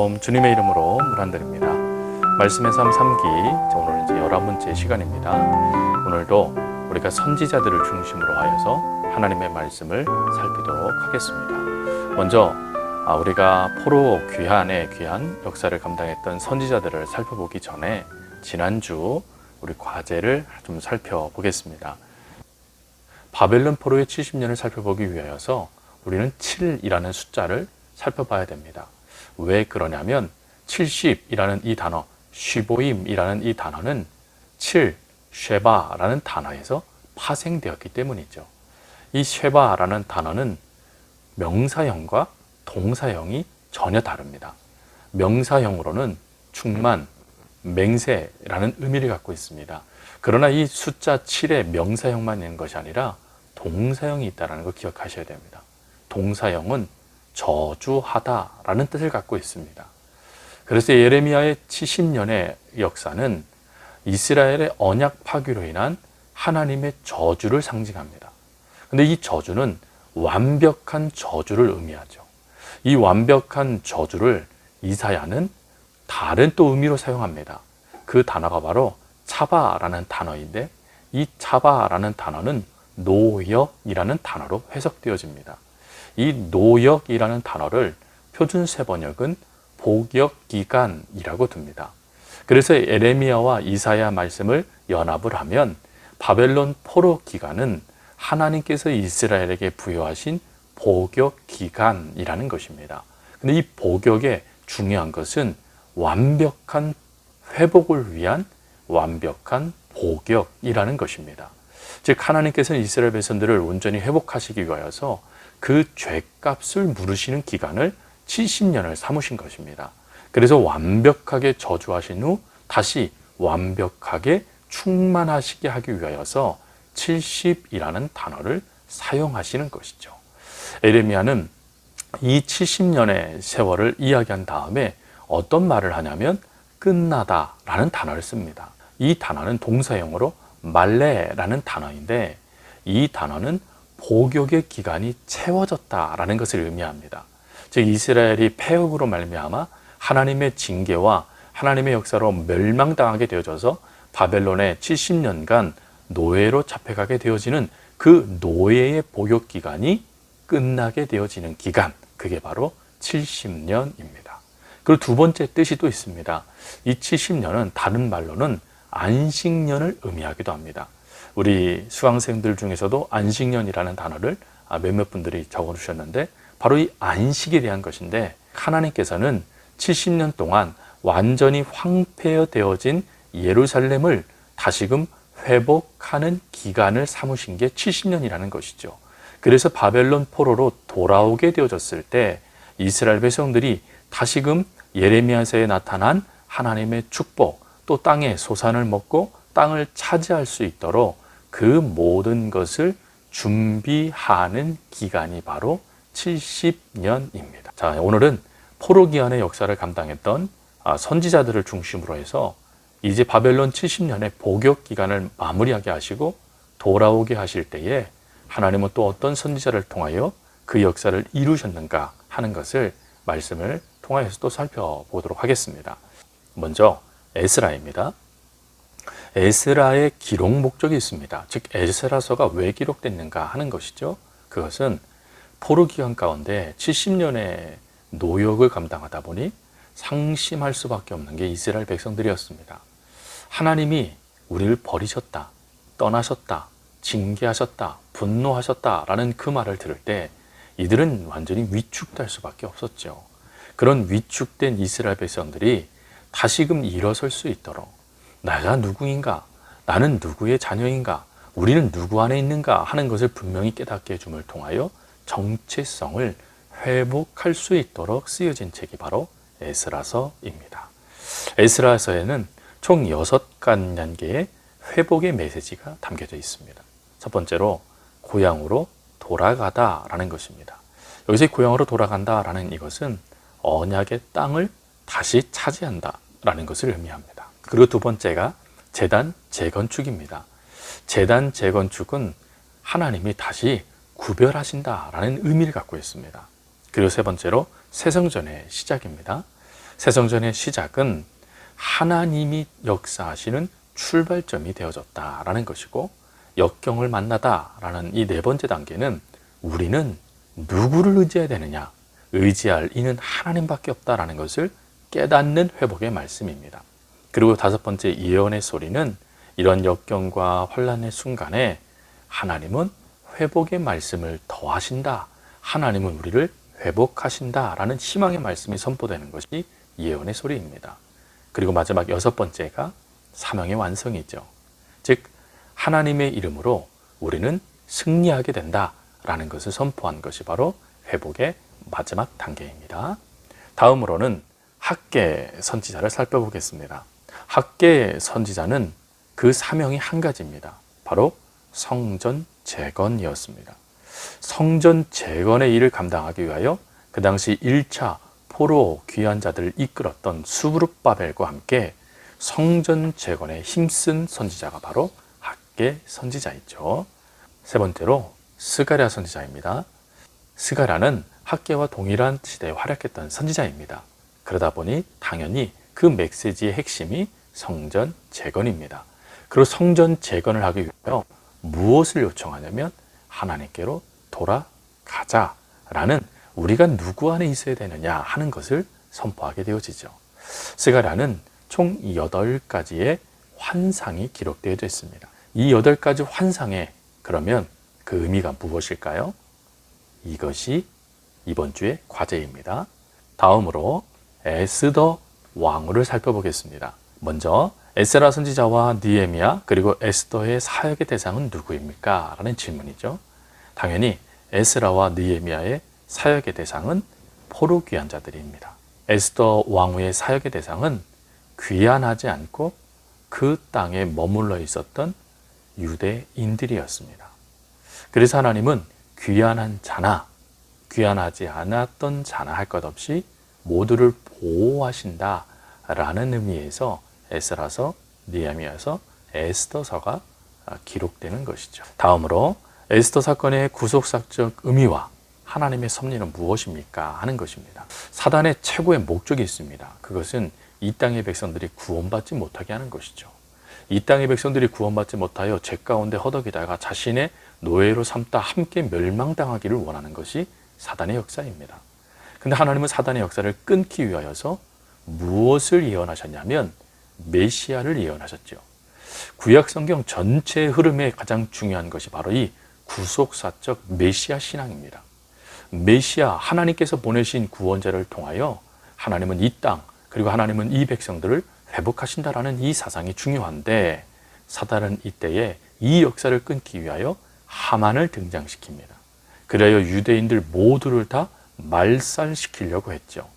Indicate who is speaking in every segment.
Speaker 1: 샬롬, 주님의 이름으로 문안드립니다. 말씀의 삶 3기, 오늘 이제 11번째 시간입니다. 오늘도 우리가 선지자들을 중심으로 하여서 하나님의 말씀을 살피도록 하겠습니다. 먼저 우리가 포로 귀환의 귀한 역사를 감당했던 선지자들을 살펴보기 전에 지난주 우리 과제를 좀 살펴보겠습니다. 바벨론 포로의 70년을 살펴보기 위하여서 우리는 7이라는 숫자를 살펴봐야 됩니다. 왜 그러냐면 70이라는 이 단어, 쉬보임이라는 이 단어는 7, 쉐바라는 단어에서 파생되었기 때문이죠. 이 쉐바라는 단어는 명사형과 동사형이 전혀 다릅니다. 명사형으로는 충만, 맹세라는 의미를 갖고 있습니다. 그러나 이 숫자 7의 명사형만 있는 것이 아니라 동사형이 있다는 걸 기억하셔야 됩니다. 동사형은 저주하다라는 뜻을 갖고 있습니다. 그래서 예레미야의 70년의 역사는 이스라엘의 언약 파괴로 인한 하나님의 저주를 상징합니다. 근데 이 저주는 완벽한 저주를 의미하죠. 이 완벽한 저주를 이사야는 다른 또 의미로 사용합니다. 그 단어가 바로 차바라는 단어인데 이 차바라는 단어는 노역이라는 단어로 해석되어집니다. 이 노역이라는 단어를 표준세 번역은 복역기간이라고 둡니다. 그래서 예레미야와 이사야 말씀을 연합을 하면 바벨론 포로 기간은 하나님께서 이스라엘에게 부여하신 복역기간이라는 것입니다. 근데 이 복역의 중요한 것은 완벽한 회복을 위한 완벽한 복역이라는 것입니다. 즉 하나님께서는 이스라엘 백성들을 온전히 회복하시기 위하여서 그 죄값을 물으시는 기간을 70년을 삼으신 것입니다. 그래서 완벽하게 저주하신 후 다시 완벽하게 충만하시게 하기 위하여서 70이라는 단어를 사용하시는 것이죠. 예레미야는 이 70년의 세월을 이야기한 다음에 어떤 말을 하냐면 끝나다라는 단어를 씁니다. 이 단어는 동사형으로 말레라는 단어인데 이 단어는 복역의 기간이 채워졌다라는 것을 의미합니다. 즉 이스라엘이 패역으로 말미암아 하나님의 징계와 하나님의 역사로 멸망당하게 되어져서 바벨론에 70년간 노예로 잡혀가게 되어지는 그 노예의 복역 기간이 끝나게 되어지는 기간, 그게 바로 70년입니다. 그리고 두 번째 뜻이 또 있습니다. 이 70년은 다른 말로는 안식년을 의미하기도 합니다. 우리 수강생들 중에서도 안식년이라는 단어를 몇몇 분들이 적어주셨는데 바로 이 안식에 대한 것인데 하나님께서는 70년 동안 완전히 황폐되어진 예루살렘을 다시금 회복하는 기간을 삼으신 게 70년이라는 것이죠. 그래서 바벨론 포로로 돌아오게 되어졌을 때 이스라엘 백성들이 다시금 예레미야서에 나타난 하나님의 축복, 또 땅의 소산을 먹고 땅을 차지할 수 있도록 그 모든 것을 준비하는 기간이 바로 70년입니다. 자, 오늘은 포로기환의 역사를 감당했던 선지자들을 중심으로 해서 이제 바벨론 70년의 복역 기간을 마무리하게 하시고 돌아오게 하실 때에 하나님은 또 어떤 선지자를 통하여 그 역사를 이루셨는가 하는 것을 말씀을 통하여서 또 살펴보도록 하겠습니다. 먼저 에스라입니다. 에스라의 기록 목적이 있습니다. 즉 에스라서가 왜 기록됐는가 하는 것이죠. 그것은 포로 기간 가운데 70년의 노역을 감당하다 보니 상심할 수밖에 없는 게 이스라엘 백성들이었습니다. 하나님이 우리를 버리셨다, 떠나셨다, 징계하셨다, 분노하셨다라는 그 말을 들을 때 이들은 완전히 위축될 수밖에 없었죠. 그런 위축된 이스라엘 백성들이 다시금 일어설 수 있도록 내가 누구인가? 나는 누구의 자녀인가? 우리는 누구 안에 있는가? 하는 것을 분명히 깨닫게 해줌을 통하여 정체성을 회복할 수 있도록 쓰여진 책이 바로 에스라서입니다. 에스라서에는 총 6가지의 회복의 메시지가 담겨져 있습니다. 첫 번째로 고향으로 돌아가다라는 것입니다. 여기서 고향으로 돌아간다라는 이것은 언약의 땅을 다시 차지한다라는 것을 의미합니다. 그리고 두 번째가 제단 재건축입니다. 제단 재건축은 하나님이 다시 구별하신다라는 의미를 갖고 있습니다. 그리고 세 번째로 새성전의 시작입니다. 새성전의 시작은 하나님이 역사하시는 출발점이 되어졌다라는 것이고, 역경을 만나다라는 이 네 번째 단계는 우리는 누구를 의지해야 되느냐, 의지할 이는 하나님밖에 없다라는 것을 깨닫는 회복의 말씀입니다. 그리고 다섯 번째 예언의 소리는 이런 역경과 환난의 순간에 하나님은 회복의 말씀을 더하신다, 하나님은 우리를 회복하신다라는 희망의 말씀이 선포되는 것이 예언의 소리입니다. 그리고 마지막 여섯 번째가 사명의 완성이죠. 즉 하나님의 이름으로 우리는 승리하게 된다라는 것을 선포한 것이 바로 회복의 마지막 단계입니다. 다음으로는 학계 선지자를 살펴보겠습니다. 학계 선지자는 그 사명이 한 가지입니다. 바로 성전 재건이었습니다. 성전 재건의 일을 감당하기 위하여 그 당시 1차 포로 귀환 자들을 이끌었던 스부르바벨과 함께 성전 재건에 힘쓴 선지자가 바로 학계 선지자이죠. 세 번째로 스가랴 선지자입니다. 스가랴는 학계와 동일한 시대에 활약했던 선지자입니다. 그러다 보니 당연히 그 메시지의 핵심이 성전 재건입니다. 그리고 성전 재건을 하기 위하여 무엇을 요청하냐면 하나님께로 돌아가자라는, 우리가 누구 안에 있어야 되느냐 하는 것을 선포하게 되어지죠. 스가랴는 총 8가지의 환상이 기록되어 있습니다. 이 8가지 환상에 그러면 그 의미가 무엇일까요? 이것이 이번 주의 과제입니다. 다음으로 에스더 왕후를 살펴보겠습니다. 먼저 에스라 선지자와 느헤미야 그리고 에스더의 사역의 대상은 누구입니까? 라는 질문이죠. 당연히 에스라와 느헤미야의 사역의 대상은 포로 귀환자들입니다. 에스더 왕후의 사역의 대상은 귀환하지 않고 그 땅에 머물러 있었던 유대인들이었습니다. 그래서 하나님은 귀환한 자나 귀환하지 않았던 자나 할 것 없이 모두를 보호하신다 라는 의미에서 에스라서, 느헤미야서, 에스더서가 기록되는 것이죠. 다음으로 에스더 사건의 구속사적 의미와 하나님의 섭리는 무엇입니까? 하는 것입니다. 사단의 최고의 목적이 있습니다. 그것은 이 땅의 백성들이 구원받지 못하게 하는 것이죠. 이 땅의 백성들이 구원받지 못하여 죄 가운데 허덕이다가 자신의 노예로 삼다 함께 멸망당하기를 원하는 것이 사단의 역사입니다. 근데 하나님은 사단의 역사를 끊기 위하여서 무엇을 예언하셨냐면 메시아를 예언하셨죠. 구약 성경 전체의 흐름에 가장 중요한 것이 바로 이 구속사적 메시아 신앙입니다. 메시아, 하나님께서 보내신 구원자를 통하여 하나님은 이 땅, 그리고 하나님은 이 백성들을 회복하신다라는 이 사상이 중요한데, 사단은 이때에 이 역사를 끊기 위하여 하만을 등장시킵니다. 그래야 유대인들 모두를 다 말살시키려고 했죠.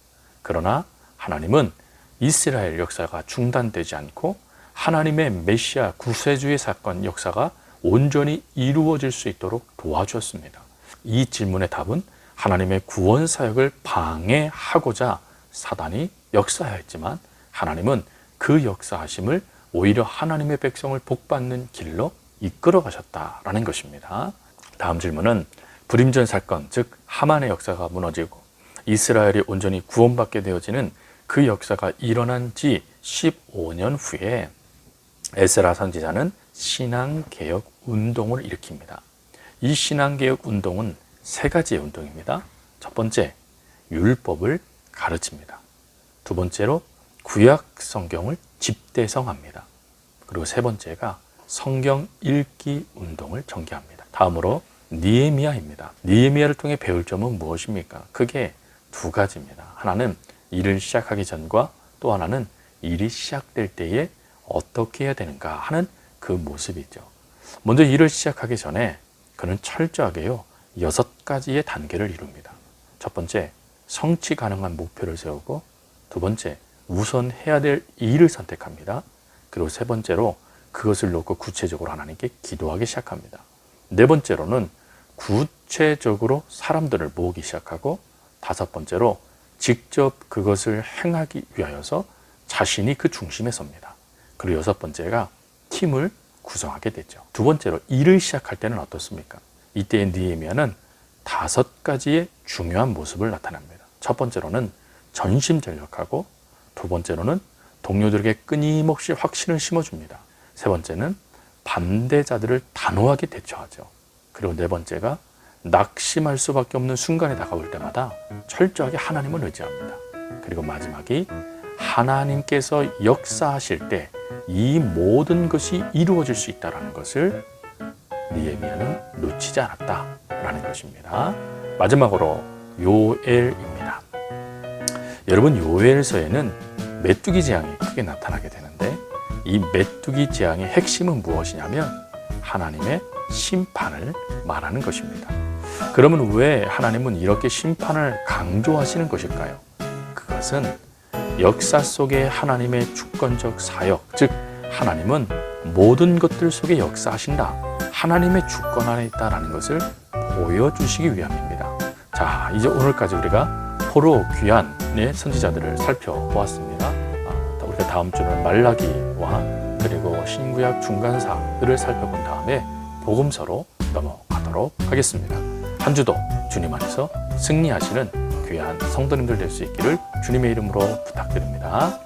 Speaker 1: 그러나 하나님은 이스라엘 역사가 중단되지 않고 하나님의 메시아 구세주의 사건 역사가 온전히 이루어질 수 있도록 도와주었습니다. 이 질문의 답은 하나님의 구원 사역을 방해하고자 사단이 역사하였지만, 하나님은 그 역사하심을 오히려 하나님의 백성을 복받는 길로 이끌어 가셨다라는 것입니다. 다음 질문은 불임전 사건, 즉 하만의 역사가 무너지고 이스라엘이 온전히 구원받게 되어지는 그 역사가 일어난 지 15년 후에 에스라 선지자는 신앙개혁 운동을 일으킵니다. 이 신앙개혁 운동은 세 가지의 운동입니다. 첫 번째, 율법을 가르칩니다. 두 번째로 구약 성경을 집대성합니다. 그리고 세 번째가 성경 읽기 운동을 전개합니다. 다음으로 느헤미야입니다. 느헤미야를 통해 배울 점은 무엇입니까? 크게 두 가지입니다. 하나는 일을 시작하기 전과 또 하나는 일이 시작될 때에 어떻게 해야 되는가 하는 그 모습이죠. 먼저 일을 시작하기 전에 그는 철저하게요 6가지의 단계를 이룹니다. 첫 번째, 성취 가능한 목표를 세우고, 두 번째, 우선 해야 될 일을 선택합니다. 그리고 세 번째로 그것을 놓고 구체적으로 하나님께 기도하기 시작합니다. 네 번째로는 구체적으로 사람들을 모으기 시작하고, 다섯 번째로 직접 그것을 행하기 위하여서 자신이 그 중심에 섭니다. 그리고 여섯 번째가 팀을 구성하게 되죠. 두 번째로 일을 시작할 때는 어떻습니까? 이때의 느헤미야는 5가지의 중요한 모습을 나타납니다. 첫 번째로는 전심전력하고, 두 번째로는 동료들에게 끊임없이 확신을 심어줍니다. 세 번째는 반대자들을 단호하게 대처하죠. 그리고 네 번째가 낙심할 수밖에 없는 순간에 다가올 때마다 철저하게 하나님을 의지합니다. 그리고 마지막이 하나님께서 역사하실 때 이 모든 것이 이루어질 수 있다는 것을 느헤미야는 놓치지 않았다라는 것입니다. 마지막으로 요엘입니다. 여러분, 요엘서에는 메뚜기 재앙이 크게 나타나게 되는데 이 메뚜기 재앙의 핵심은 무엇이냐면 하나님의 심판을 말하는 것입니다. 그러면 왜 하나님은 이렇게 심판을 강조하시는 것일까요? 그것은 역사 속에 하나님의 주권적 사역, 즉 하나님은 모든 것들 속에 역사하신다, 하나님의 주권 안에 있다라는 것을 보여주시기 위함입니다. 자, 이제 오늘까지 우리가 포로 귀환의 선지자들을 살펴보았습니다. 우리가 다음 주는 말라기와 그리고 신구약 중간사들을 살펴본 다음에 복음서로 넘어가도록 하겠습니다. 한 주도 주님 안에서 승리하시는 귀한 성도님들 될 수 있기를 주님의 이름으로 부탁드립니다.